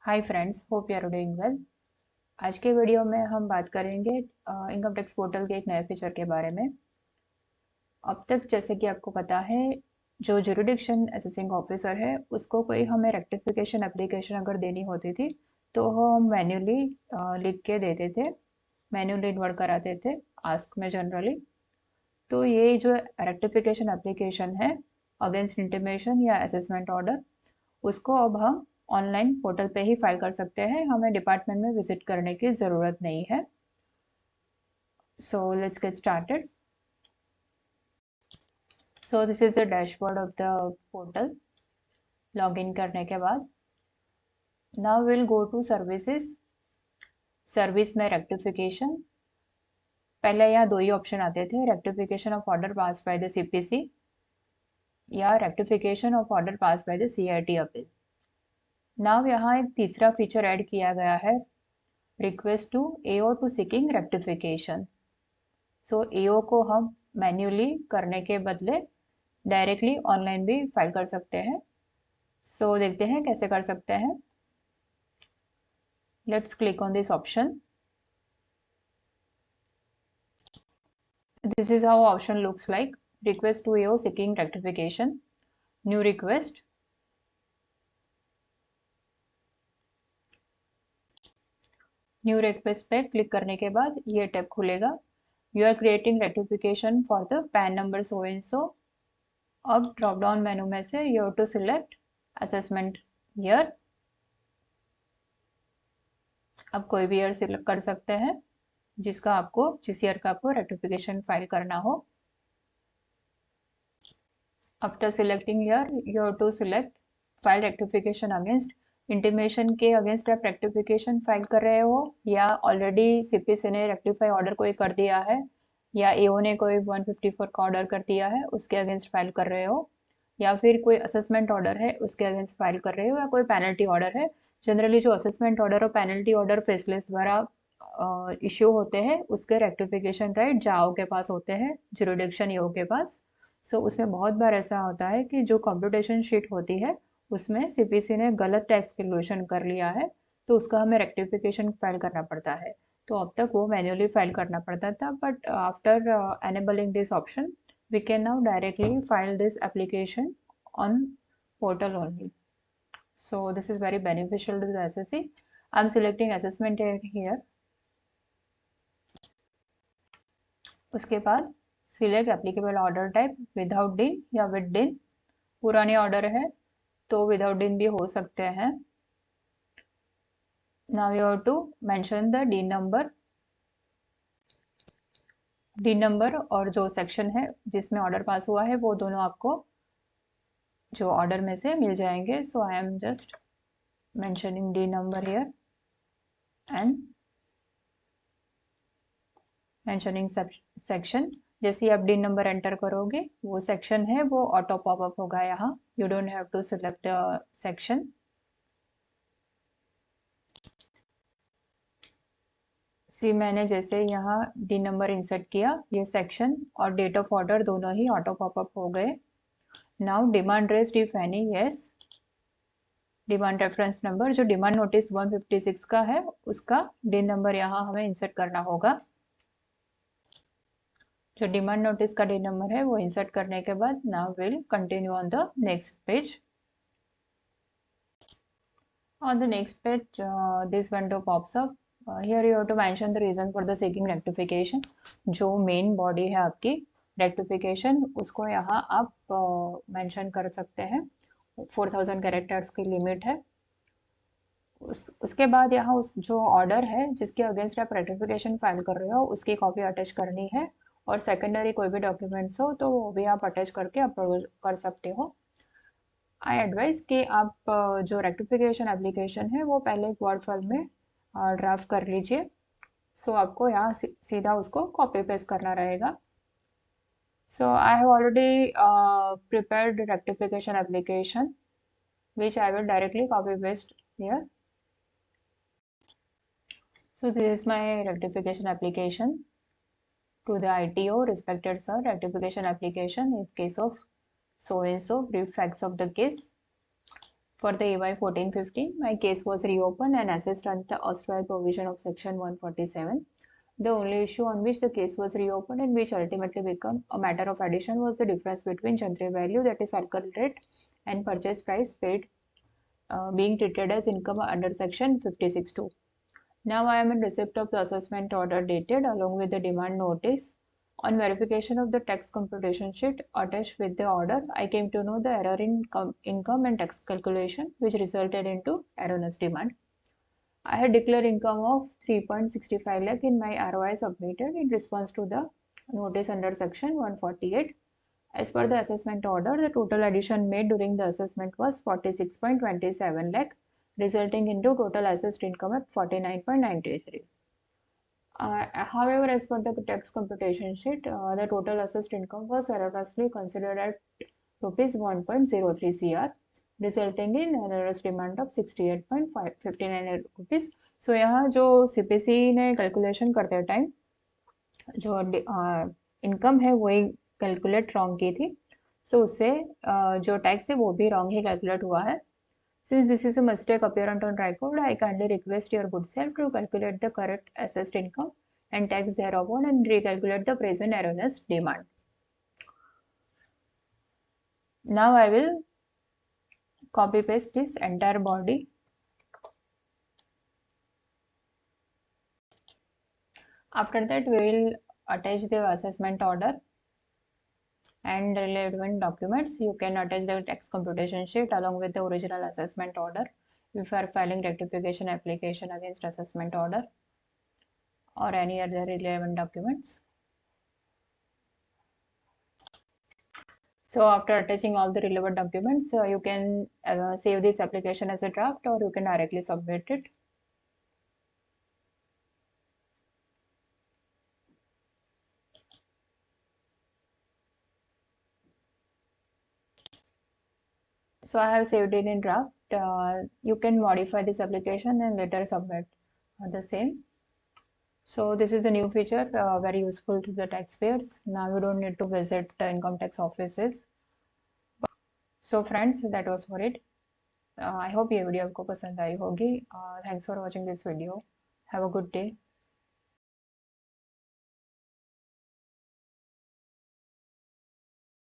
Hi friends, hope you are doing well. आज के video में हम बात करेंगे इनकम टैक्स पोर्टल के एक नए फीचर के बारे में। अब तक जैसे कि आपको पता है, जो ज्यूरिडिक्शन असेसिंग ऑफिसर है उसको कोई हमें रेक्टिफिकेशन एप्लीकेशन अगर देनी होती थी तो हम मैन्युअली लिख के देते थे, मैन्युअली इन्वर्ट कराते थे आस्क में जनरली। तो ये जो रेक्टिफिकेशन एप्लीकेशन है अगेंस्ट इंटीमेशन या असेसमेंट ऑर्डर, उसको अब हम ऑनलाइन पोर्टल पे ही फाइल कर सकते हैं, हमें डिपार्टमेंट में विजिट करने की ज़रूरत नहीं है। So let's get started. So this is the dashboard of the portal. Login करने के बाद now will go to services. Service में रेक्टिफिकेशन, पहले यहाँ दो ही ऑप्शन आते थे, rectification of order pass by the CPC या rectification of order pass by the CIT appeal. Now यहाँ एक तीसरा फीचर ऐड किया गया है, request to AO to seeking rectification. So AO को हम मैन्युअली करने के बदले डायरेक्टली ऑनलाइन भी फाइल कर सकते हैं। सो देखते हैं कैसे कर सकते हैं। Let's click on this option. This is how option looks like. Request to AO seeking rectification, new request. New request पे क्लिक करने के बाद ये टैब खुलेगा। You are creating rectification for the PAN number so and so. अब drop down menu में से you have to select assessment year. अब कोई भी ईयर सिलेक्ट कर सकते हैं जिस ईयर का आपको रेक्टिफिकेशन फाइल करना हो। After selecting year you have to select file rectification against. Intimation के अगेंस्ट आप रेक्टिफिकेशन फाइल कर रहे हो या ऑलरेडी सीपीसी ने रेक्टिफाई ऑर्डर कोई कर दिया है या एओ ने कोई 154 का ऑर्डर कर दिया है उसके अगेंस्ट फाइल कर रहे हो, या फिर कोई असेसमेंट ऑर्डर है उसके अगेंस्ट फाइल कर रहे हो, या कोई पेनल्टी ऑर्डर है। जनरली जो असेसमेंट ऑर्डर और पेनल्टी ऑर्डर फेसलेस द्वारा इश्यू होते हैं उसके रेक्टिफिकेशन राइट जाओ के पास होते हैं, जुरिडिक्शन ईओ के पास। उसमें बहुत बार ऐसा होता है कि जो कंप्यूटेशन शीट होती है उसमें सीपीसी ने गलत टैक्स कैलकुलेशन कर लिया है, तो उसका हमें रेक्टिफिकेशन फाइल करना पड़ता है। तो अब तक वो मैन्युअली फाइल करना पड़ता था, but after enabling this option we can now directly file this application on portal only. So this is very beneficial to the SSC. I'm selecting assessment here. उसके बाद select applicable order type, without डिन या with डिन। पुराने order है तो without डिन भी हो सकते हैं। Now you have to mention the D number. D number और जो सेक्शन है जिसमें ऑर्डर पास हुआ है वो दोनों आपको जो ऑर्डर में से मिल जाएंगे। So I am just mentioning D number here and mentioning section. जैसे ही आप डी नंबर एंटर करोगे वो सेक्शन है वो ऑटो पॉपअप होगा यहाँ, you don't have to select section. See मैंने जैसे यहाँ डी नंबर इंसर्ट किया, ये सेक्शन और डेट ऑफ ऑर्डर दोनों ही ऑटो पॉपअप हो गए। Now demand rest if any, yes. Demand reference number, जो डिमांड नोटिस 156 का है उसका डी नंबर यहाँ हमें इंसर्ट करना होगा। जो डिमांड नोटिस का डी नंबर है वो इंसर्ट करने के बाद now will continue on the next page. On the next page, this window pops up. Here you have to mention the reason for the seeking rectification. जो main body है आपकी rectification उसको यहाँ आप मेंशन कर सकते हैं। 4000 कैरेक्टर्स की लिमिट है। उसके बाद यहाँ उस जो ऑर्डर है जिसके अगेंस्ट आप रेक्टिफिकेशन फाइल कर रहे हो उसकी कॉपी अटैच करनी है, और सेकेंडरी कोई भी डॉक्यूमेंट्स हो तो वो भी आप अटैच करके अपलोड कर सकते हो। आई एडवाइस कि आप जो रेक्टिफिकेशन एप्लीकेशन है वो पहले एक वर्ड फाइल में ड्राफ्ट कर लीजिए। आपको यहाँ सीधा उसको कॉपी पेस्ट करना रहेगा। I have already prepared rectification application which I will directly copy paste here. This is my rectification application to the ITO. Respected sir, rectification application in case of so and so, brief facts of the case. For the AY 1415, my case was reopened and assessed under the erstwhile provision of Section 147. The only issue on which the case was reopened and which ultimately became a matter of addition was the difference between gentry value, that is circle rate, and purchase price paid being treated as income under Section 56(2). Now I am in receipt of the assessment order dated along with the demand notice. On verification of the tax computation sheet attached with the order, I came to know the error in income and tax calculation, which resulted into erroneous demand. I had declared income of 3.65 lakh in my ROI submitted in response to the notice under Section 148. As per the assessment order, the total addition made during the assessment was 46.27 lakh, resulting into total assessed income at 49.93. However, as per the tax computation sheet, the total assessed income was erroneously considered at rupees 1.03 crore, resulting in erroneous demand of 68.59 rupees. So यहाँ जो CPC ने calculation करते time जो income है वही calculate wrong की थी, सो उससे जो टैक्स है वो भी रॉन्ग ही कैलकुलेट हुआ है. Since this is a mistake apparent on record, I kindly request your good self to calculate the correct assessed income and tax thereupon and recalculate the present erroneous demand. Now I will copy paste this entire body. After that, we will attach the assessment order and relevant documents. You can attach the tax computation sheet along with the original assessment order if you are filing rectification application against assessment order or any other relevant documents. So after attaching all the relevant documents, you can save this application as a draft or you can directly submit it. So I have saved it in draft. You can modify this application and later submit the same. So this is a new feature, very useful to the taxpayers. Now you don't need to visit the income tax offices. So friends, that was for it. I hope ये video आपको पसंद आई होगी. Thanks for watching this video. Have a good day.